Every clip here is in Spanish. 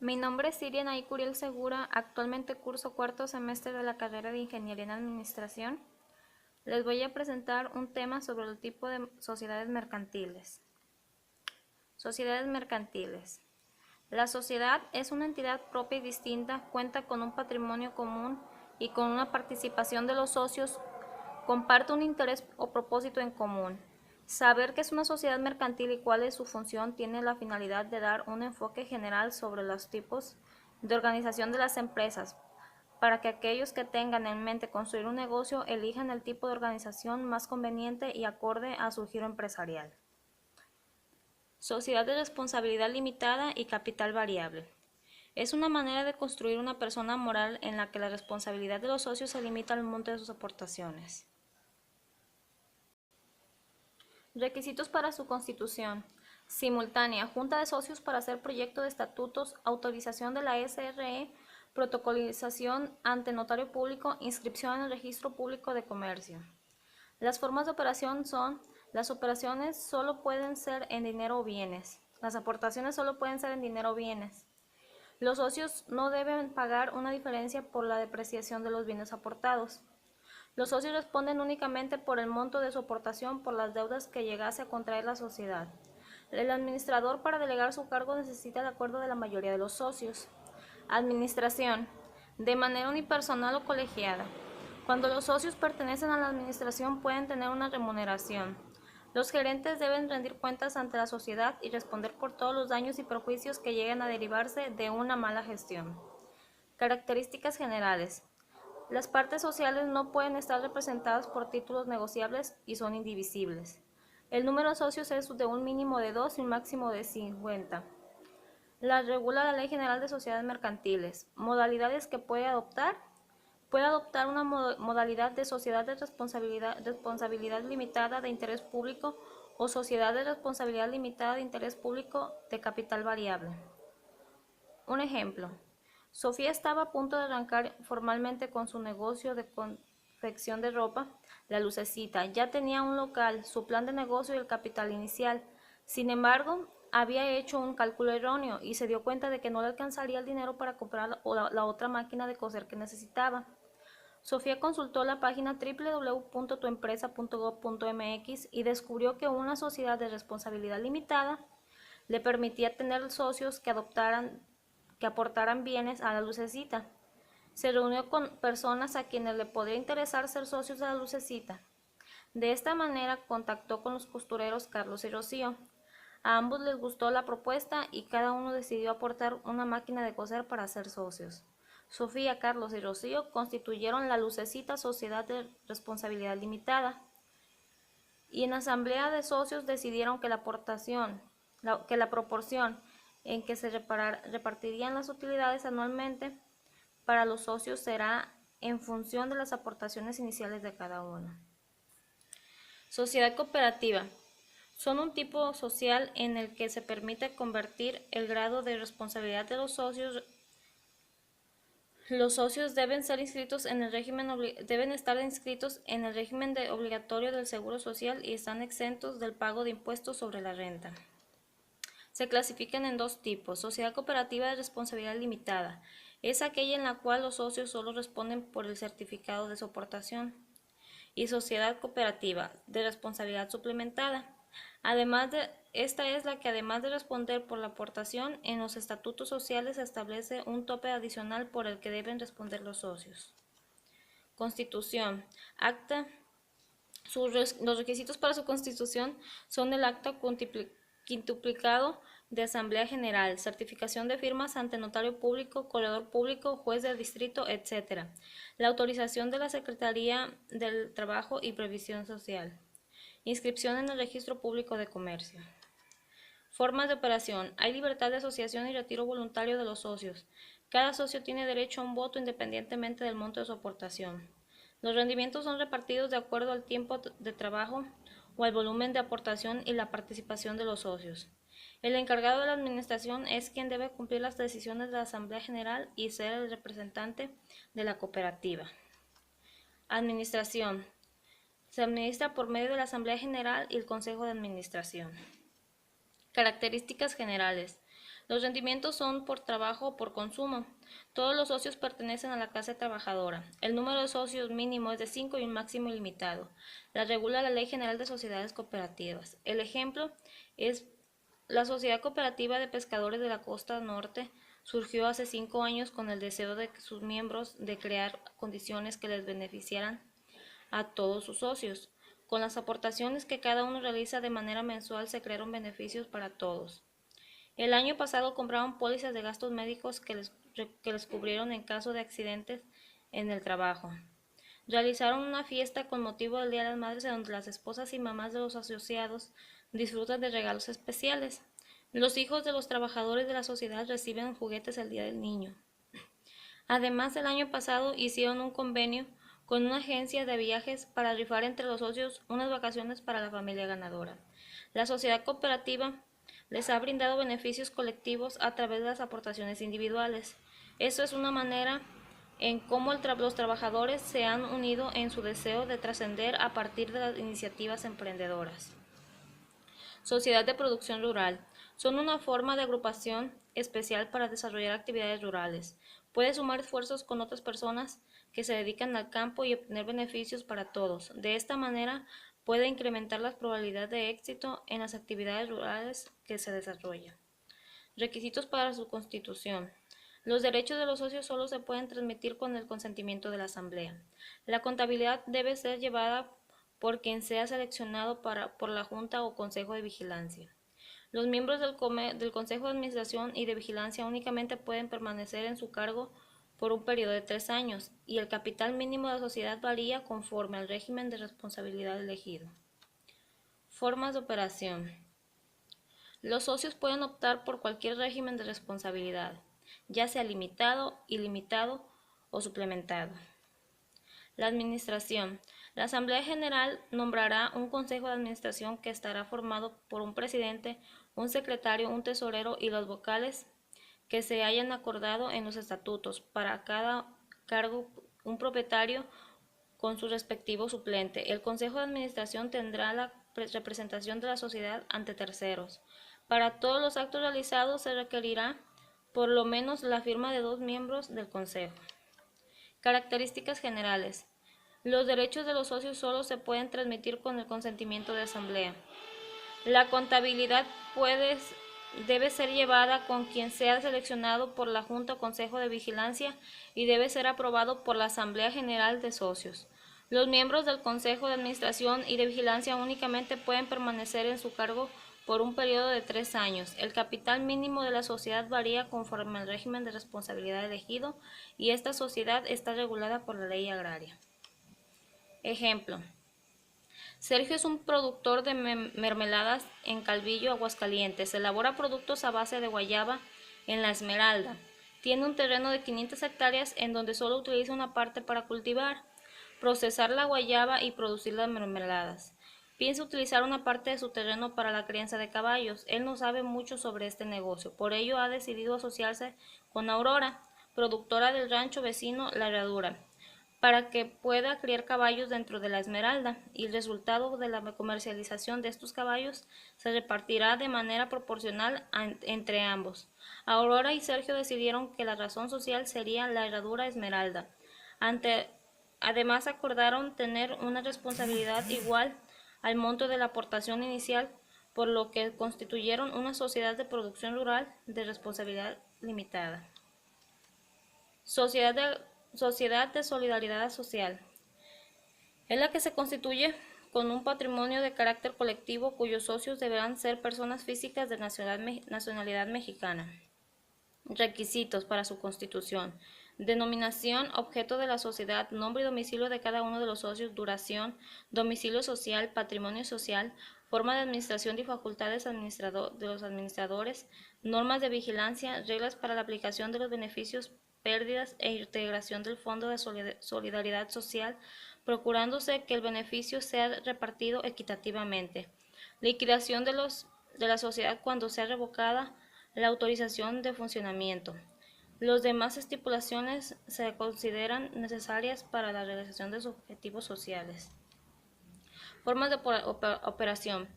Mi nombre es Siria Nay Curiel Segura, actualmente curso cuarto semestre de la carrera de Ingeniería en Administración. Les voy a presentar un tema sobre el tipo de sociedades mercantiles. Sociedades mercantiles. La sociedad es una entidad propia y distinta, cuenta con un patrimonio común y con una participación de los socios, comparte un interés o propósito en común. Saber qué es una sociedad mercantil y cuál es su función tiene la finalidad de dar un enfoque general sobre los tipos de organización de las empresas, para que aquellos que tengan en mente construir un negocio elijan el tipo de organización más conveniente y acorde a su giro empresarial. Sociedad de responsabilidad limitada y capital variable. Es una manera de construir una persona moral en la que la responsabilidad de los socios se limita al monto de sus aportaciones. Requisitos para su constitución. Simultánea, junta de socios para hacer proyecto de estatutos, autorización de la SRE, protocolización ante notario público, inscripción en el registro público de comercio. Las formas de operación son: las operaciones solo pueden ser en dinero o bienes. Las aportaciones solo pueden ser en dinero o bienes. Los socios no deben pagar una diferencia por la depreciación de los bienes aportados. Los socios responden únicamente por el monto de su aportación por las deudas que llegase a contraer la sociedad. El administrador, para delegar su cargo, necesita el acuerdo de la mayoría de los socios. Administración. De manera unipersonal o colegiada. Cuando los socios pertenecen a la administración pueden tener una remuneración. Los gerentes deben rendir cuentas ante la sociedad y responder por todos los daños y perjuicios que lleguen a derivarse de una mala gestión. Características generales. Las partes sociales no pueden estar representadas por títulos negociables y son indivisibles. El número de socios es de un mínimo de 2 y un máximo de 50. Las regula la Ley General de Sociedades Mercantiles. Modalidades que puede adoptar. Puede adoptar una modalidad de sociedad de responsabilidad limitada de interés público o sociedad de responsabilidad limitada de interés público de capital variable. Un ejemplo. Sofía estaba a punto de arrancar formalmente con su negocio de confección de ropa, La Lucecita. Ya tenía un local, su plan de negocio y el capital inicial. Sin embargo, había hecho un cálculo erróneo y se dio cuenta de que no le alcanzaría el dinero para comprar la otra máquina de coser que necesitaba. Sofía consultó la página www.tuempresa.gov.mx y descubrió que una sociedad de responsabilidad limitada le permitía tener socios que aportaran bienes a La Lucecita. Se reunió con personas a quienes le podría interesar ser socios de La Lucecita. De esta manera contactó con los costureros Carlos y Rocío. A ambos les gustó la propuesta y cada uno decidió aportar una máquina de coser para ser socios. Sofía, Carlos y Rocío constituyeron La Lucecita Sociedad de Responsabilidad Limitada y en asamblea de socios decidieron que la proporción en que se repartirían las utilidades anualmente para los socios será en función de las aportaciones iniciales de cada uno. Sociedad cooperativa. Son un tipo social en el que se permite convertir el grado de responsabilidad de los socios. Los socios deben estar inscritos en el régimen obligatorio del Seguro Social y están exentos del pago de impuestos sobre la renta. Se clasifican en dos tipos. Sociedad cooperativa de responsabilidad limitada. Es aquella en la cual los socios solo responden por el certificado de su aportación. Y sociedad cooperativa de responsabilidad suplementada. Esta es la que, además de responder por la aportación, en los estatutos sociales se establece un tope adicional por el que deben responder los socios. Constitución. Acta. Los requisitos para su constitución son el acta quintuplicado de Asamblea General, certificación de firmas ante notario público, corredor público, juez de distrito, etc. La autorización de la Secretaría del Trabajo y Previsión Social. Inscripción en el Registro Público de Comercio. Formas de operación. Hay libertad de asociación y retiro voluntario de los socios. Cada socio tiene derecho a un voto independientemente del monto de su aportación. Los rendimientos son repartidos de acuerdo al tiempo de trabajo o al volumen de aportación y la participación de los socios. El encargado de la administración es quien debe cumplir las decisiones de la Asamblea General y ser el representante de la cooperativa. Administración. Se administra por medio de la Asamblea General y el Consejo de Administración. Características generales. Los rendimientos son por trabajo o por consumo. Todos los socios pertenecen a la clase trabajadora. El número de socios mínimo es de 5 y un máximo ilimitado. La regula la Ley General de Sociedades Cooperativas. El ejemplo es la Sociedad Cooperativa de Pescadores de la Costa Norte. Surgió hace 5 años con el deseo de sus miembros de crear condiciones que les beneficiaran a todos sus socios. Con las aportaciones que cada uno realiza de manera mensual se crearon beneficios para todos. El año pasado compraron pólizas de gastos médicos que les cubrieron en caso de accidentes en el trabajo. Realizaron una fiesta con motivo del Día de las Madres donde las esposas y mamás de los asociados disfrutan de regalos especiales. Los hijos de los trabajadores de la sociedad reciben juguetes el Día del Niño. Además, el año pasado hicieron un convenio con una agencia de viajes para rifar entre los socios unas vacaciones para la familia ganadora. La sociedad cooperativa les ha brindado beneficios colectivos a través de las aportaciones individuales. Esto es una manera en cómo los trabajadores se han unido en su deseo de trascender a partir de las iniciativas emprendedoras. Sociedad de producción rural. Son una forma de agrupación especial para desarrollar actividades rurales. Puede sumar esfuerzos con otras personas que se dedican al campo y obtener beneficios para todos. De esta manera, puede incrementar las probabilidades de éxito en las actividades rurales que se desarrollan. Requisitos para su constitución. Los derechos de los socios solo se pueden transmitir con el consentimiento de la Asamblea. La contabilidad debe ser llevada por quien sea seleccionado por la Junta o Consejo de Vigilancia. Los miembros del Consejo de Administración y de Vigilancia únicamente pueden permanecer en su cargo por un periodo de 3 años y el capital mínimo de la sociedad varía conforme al régimen de responsabilidad elegido. Formas de operación. Los socios pueden optar por cualquier régimen de responsabilidad, ya sea limitado, ilimitado o suplementado. La administración. La Asamblea General nombrará un Consejo de Administración que estará formado por un presidente, un secretario, un tesorero y los vocales que se hayan acordado en los estatutos. Para cada cargo, un propietario con su respectivo suplente. El Consejo de Administración tendrá la representación de la sociedad ante terceros. Para todos los actos realizados se requerirá por lo menos la firma de 2 miembros del Consejo. Características generales. Los derechos de los socios solo se pueden transmitir con el consentimiento de asamblea. La contabilidad debe ser llevada con quien sea seleccionado por la Junta o Consejo de Vigilancia y debe ser aprobado por la Asamblea General de Socios. Los miembros del Consejo de Administración y de Vigilancia únicamente pueden permanecer en su cargo por un periodo de 3 años. El capital mínimo de la sociedad varía conforme al régimen de responsabilidad elegido y esta sociedad está regulada por la ley agraria. Ejemplo. Sergio es un productor de mermeladas en Calvillo, Aguascalientes. Elabora productos a base de guayaba en La Esmeralda. Tiene un terreno de 500 hectáreas en donde solo utiliza una parte para cultivar, procesar la guayaba y producir las mermeladas. Piensa utilizar una parte de su terreno para la crianza de caballos. Él no sabe mucho sobre este negocio, por ello ha decidido asociarse con Aurora, productora del rancho vecino La Herradura, para que pueda criar caballos dentro de La Esmeralda, y el resultado de la comercialización de estos caballos se repartirá de manera proporcional entre ambos. Aurora y Sergio decidieron que la razón social sería La Herradura Esmeralda. Además acordaron tener una responsabilidad igual al monto de la aportación inicial, por lo que constituyeron una sociedad de producción rural de responsabilidad limitada. Sociedad de solidaridad social. Es la que se constituye con un patrimonio de carácter colectivo cuyos socios deberán ser personas físicas de nacionalidad mexicana. Requisitos para su constitución. Denominación, objeto de la sociedad, nombre y domicilio de cada uno de los socios, duración, domicilio social, patrimonio social, forma de administración y facultades de los administradores, normas de vigilancia, reglas para la aplicación de los beneficios, pérdidas e integración del Fondo de Solidaridad Social, procurándose que el beneficio sea repartido equitativamente. Liquidación de la sociedad cuando sea revocada la autorización de funcionamiento. Las demás estipulaciones se consideran necesarias para la realización de sus objetivos sociales. Formas de operación.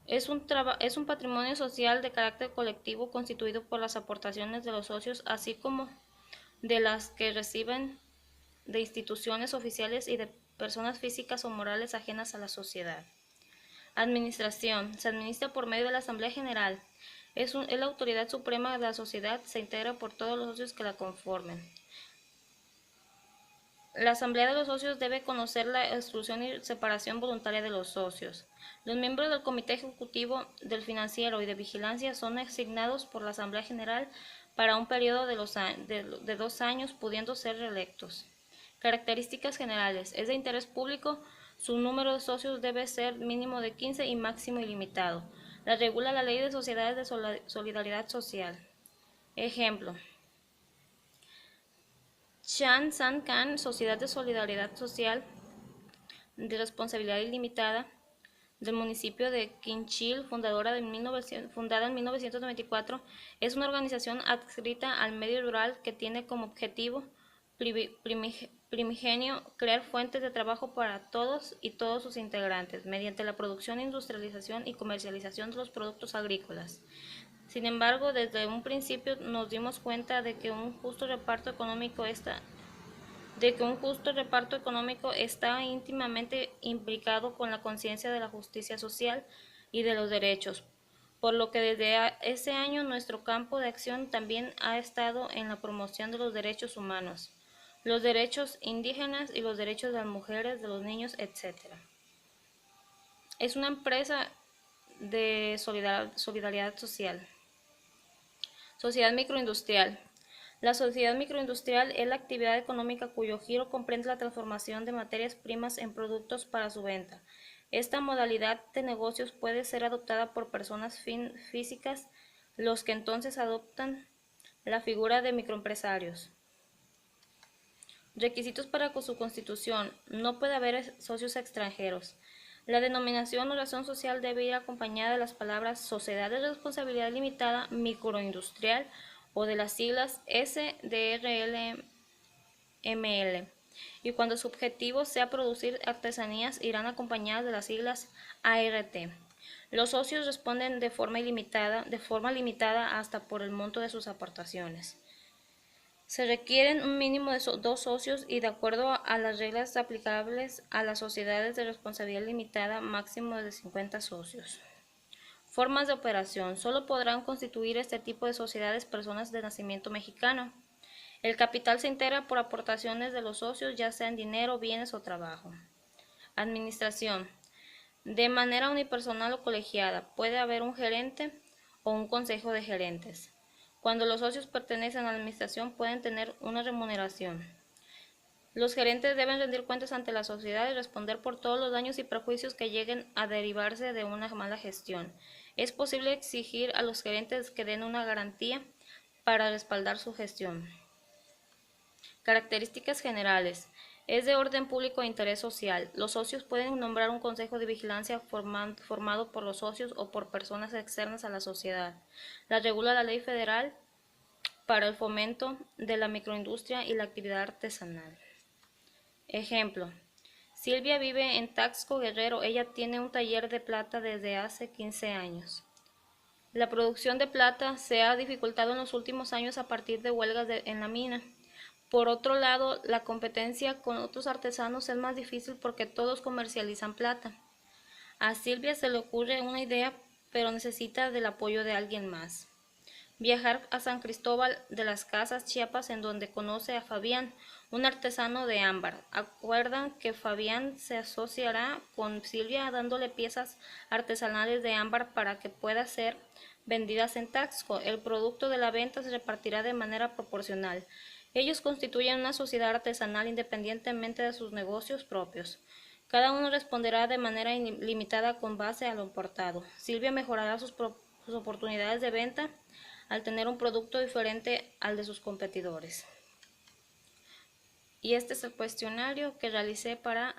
Es un patrimonio social de carácter colectivo constituido por las aportaciones de los socios, así como de las que reciben de instituciones oficiales y de personas físicas o morales ajenas a la sociedad. Administración. Se administra por medio de la Asamblea General. Es la autoridad suprema de la sociedad, se integra por todos los socios que la conformen. La Asamblea de los Socios debe conocer la exclusión y separación voluntaria de los socios. Los miembros del Comité Ejecutivo, del Financiero y de Vigilancia son asignados por la Asamblea General para un periodo de 2 años, pudiendo ser reelectos. Características generales. Es de interés público. Su número de socios debe ser mínimo de 15 y máximo ilimitado. La regula la Ley de Sociedades de Solidaridad Social. Ejemplo. Chan San Can, Sociedad de Solidaridad Social de Responsabilidad Ilimitada, del municipio de Quinchil, fundada en 1994, es una organización adscrita al medio rural que tiene como objetivo primigenio crear fuentes de trabajo para todos y todos sus integrantes, mediante la producción, industrialización y comercialización de los productos agrícolas. Sin embargo, desde un principio nos dimos cuenta de que un justo reparto económico está íntimamente implicado con la conciencia de la justicia social y de los derechos, por lo que desde ese año nuestro campo de acción también ha estado en la promoción de los derechos humanos, los derechos indígenas y los derechos de las mujeres, de los niños, etc. Es una empresa de solidaridad social. Sociedad microindustrial. La sociedad microindustrial es la actividad económica cuyo giro comprende la transformación de materias primas en productos para su venta. Esta modalidad de negocios puede ser adoptada por personas físicas, los que entonces adoptan la figura de microempresarios. Requisitos para su constitución. No puede haber socios extranjeros. La denominación o razón social debe ir acompañada de las palabras Sociedad de Responsabilidad Limitada Microindustrial o de las siglas SDRLML, y cuando su objetivo sea producir artesanías irán acompañadas de las siglas ART. Los socios responden de forma limitada hasta por el monto de sus aportaciones. Se requieren un mínimo de 2 socios y, de acuerdo a las reglas aplicables a las sociedades de responsabilidad limitada, máximo de 50 socios. Formas de operación. Solo podrán constituir este tipo de sociedades personas de nacimiento mexicano. El capital se integra por aportaciones de los socios, ya sea en dinero, bienes o trabajo. Administración. De manera unipersonal o colegiada, puede haber un gerente o un consejo de gerentes. Cuando los socios pertenecen a la administración, pueden tener una remuneración. Los gerentes deben rendir cuentas ante la sociedad y responder por todos los daños y perjuicios que lleguen a derivarse de una mala gestión. Es posible exigir a los gerentes que den una garantía para respaldar su gestión. Características generales. Es de orden público e interés social. Los socios pueden nombrar un consejo de vigilancia formado por los socios o por personas externas a la sociedad. La regula la Ley Federal para el fomento de la microindustria y la actividad artesanal. Ejemplo. Silvia vive en Taxco, Guerrero. Ella tiene un taller de plata desde hace 15 años. La producción de plata se ha dificultado en los últimos años a partir de huelgas en la mina. Por otro lado, la competencia con otros artesanos es más difícil porque todos comercializan plata. A Silvia se le ocurre una idea, pero necesita del apoyo de alguien más. Viajar a San Cristóbal de las Casas, Chiapas, en donde conoce a Fabián, un artesano de ámbar. Acuerdan que Fabián se asociará con Silvia dándole piezas artesanales de ámbar para que puedan ser vendidas en Taxco. El producto de la venta se repartirá de manera proporcional. Ellos constituyen una sociedad artesanal independientemente de sus negocios propios. Cada uno responderá de manera limitada con base a lo importado. Silvia mejorará sus oportunidades de venta al tener un producto diferente al de sus competidores. Y este es el cuestionario que realicé para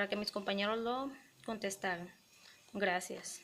que mis compañeros lo contestaran. Gracias.